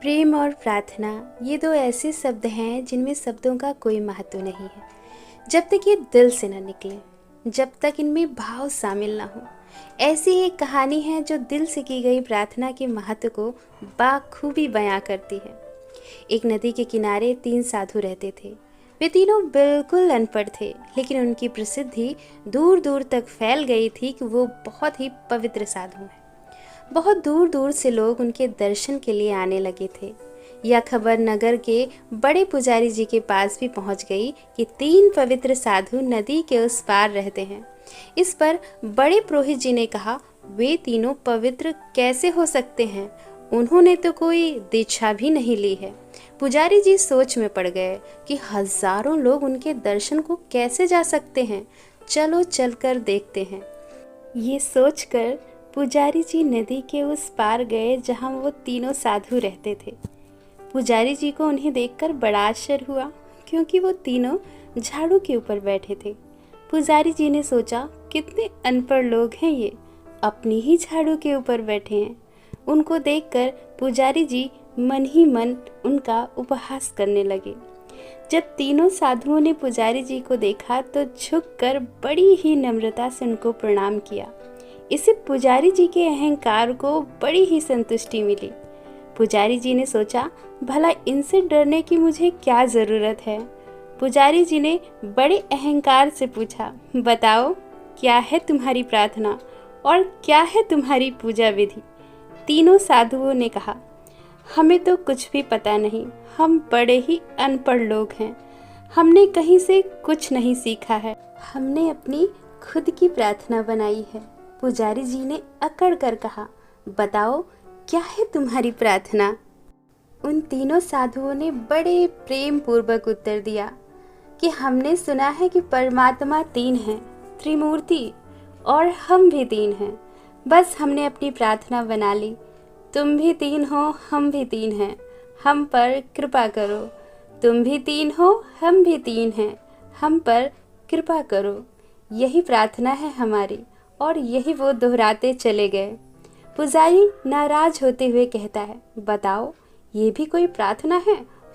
प्रेम और प्रार्थना ये दो ऐसे शब्द हैं जिनमें शब्दों का कोई महत्व नहीं है जब तक ये दिल से न निकले, जब तक इनमें भाव शामिल ना हो। ऐसी एक कहानी है जो दिल से की गई प्रार्थना के महत्व को बाखूबी बयां करती है। एक नदी के किनारे 3 साधु रहते थे। वे तीनों बिल्कुल अनपढ़ थे, लेकिन उनकी प्रसिद्धि दूर दूर तक फैल गई थी कि वो बहुत ही पवित्र साधु हैं। बहुत दूर दूर से लोग उनके दर्शन के लिए आने लगे थे। यह खबर नगर के बड़े पुजारी जी के पास भी पहुंच गई कि 3 पवित्र साधु नदी के उस पार रहते हैं। इस पर बड़े पुरोहित जी ने कहा, वे तीनों पवित्र कैसे हो सकते हैं? उन्होंने तो कोई दीक्षा भी नहीं ली है। पुजारी जी सोच में पड़ गए कि हजारों लोग उनके दर्शन को कैसे जा सकते हैं। चलो चलकर देखते हैं। ये सोचकर पुजारी जी नदी के उस पार गए जहां वो तीनों साधु रहते थे। पुजारी जी को उन्हें देखकर बड़ा आश्चर्य हुआ, क्योंकि वो तीनों झाड़ू के ऊपर बैठे थे। पुजारी जी ने सोचा, कितने अनपढ़ लोग हैं ये, अपनी ही झाड़ू के ऊपर बैठे हैं। उनको देखकर पुजारी जी मन ही मन उनका उपहास करने लगे। जब तीनों साधुओं ने पुजारी जी को देखा तो झुककर बड़ी ही नम्रता से उनको प्रणाम किया। इससे पुजारी जी के अहंकार को बड़ी ही संतुष्टि मिली। पुजारी जी ने सोचा, भला इनसे डरने की मुझे क्या ज़रूरत है। पुजारी जी ने बड़े अहंकार से पूछा, बताओ क्या है तुम्हारी प्रार्थना और क्या है तुम्हारी पूजा विधि? तीनों साधुओं ने कहा, हमें तो कुछ भी पता नहीं, हम बड़े ही अनपढ़ लोग हैं। हमने कहीं से कुछ नहीं सीखा है, हमने अपनी खुद की प्रार्थना बनाई है। पुजारी जी ने अकड़ कर कहा, बताओ क्या है तुम्हारी प्रार्थना? उन तीनों साधुओं ने बड़े प्रेम पूर्वक उत्तर दिया कि हमने सुना है कि परमात्मा 3 हैं, त्रिमूर्ति, और हम भी 3 हैं। बस हमने अपनी प्रार्थना बना ली। तुम भी 3 हो, हम भी 3 हैं, हम पर कृपा करो। तुम भी 3 हो, हम भी 3 हैं, हम पर कृपा करो। यही प्रार्थना है हमारी। और यही वो दोहराते चले गए। पुजारी नाराज होते हुए कहता है, बताओ ये भी कोई प्रार्थना है?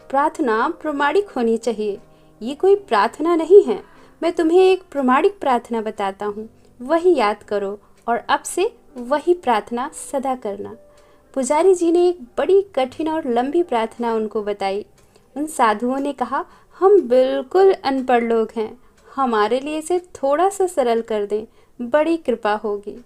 प्रार्थना प्रमाणिक होनी चाहिए। ये कोई प्रार्थना नहीं है। मैं तुम्हें एक प्रमाणिक प्रार्थना बताता हूँ, वही याद करो और अब से वही प्रार्थना सदा करना। पुजारी जी ने एक बड़ी कठिन और लंबी प्रार्थना उनको बताई। उन साधुओं ने कहा, हम बिल्कुल अनपढ़ लोग हैं, हमारे लिए इसे थोड़ा सा सरल कर दें, बड़ी कृपा होगी।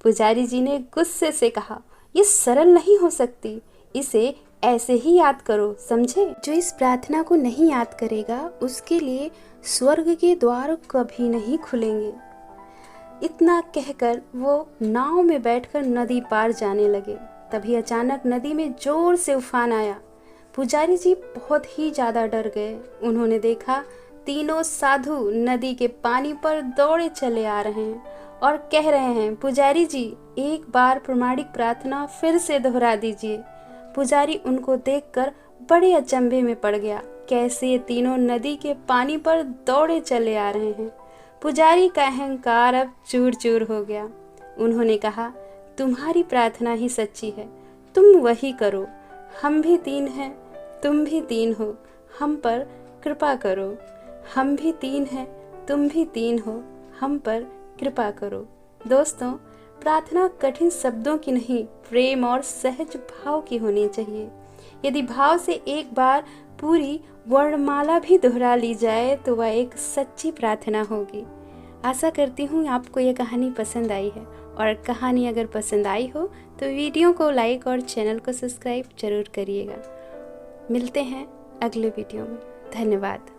पुजारी जी ने गुस्से से कहा, ये सरल नहीं हो सकती, इसे ऐसे ही याद करो, समझे? जो इस प्रार्थना को नहीं याद करेगा उसके लिए स्वर्ग के द्वार कभी नहीं खुलेंगे। इतना कहकर वो नाव में बैठकर नदी पार जाने लगे। तभी अचानक नदी में जोर से उफान आया। पुजारी जी बहुत ही ज्यादा डर गए। उन्होंने देखा तीनों साधु नदी के पानी पर दौड़े चले आ रहे हैं और कह रहे हैं, पुजारी जी एक बार प्रमाणिक प्रार्थना फिर से दोहरा दीजिए। पुजारी उनको देखकर बड़े अचंभे में पड़ गया, कैसे ये तीनों नदी के पानी पर दौड़े चले आ रहे हैं। पुजारी का अहंकार अब चूर चूर हो गया। उन्होंने कहा, तुम्हारी प्रार्थना ही सच्ची है, तुम वही करो। हम भी 3 हैं, तुम भी 3 हो, हम पर कृपा करो। हम भी 3 हैं, तुम भी 3 हो, हम पर कृपा करो। दोस्तों, प्रार्थना कठिन शब्दों की नहीं, प्रेम और सहज भाव की होनी चाहिए। यदि भाव से एक बार पूरी वर्णमाला भी दोहरा ली जाए तो वह एक सच्ची प्रार्थना होगी। आशा करती हूँ आपको यह कहानी पसंद आई है, और कहानी अगर पसंद आई हो तो वीडियो को लाइक और चैनल को सब्सक्राइब जरूर करिएगा। मिलते हैं अगले वीडियो में। धन्यवाद।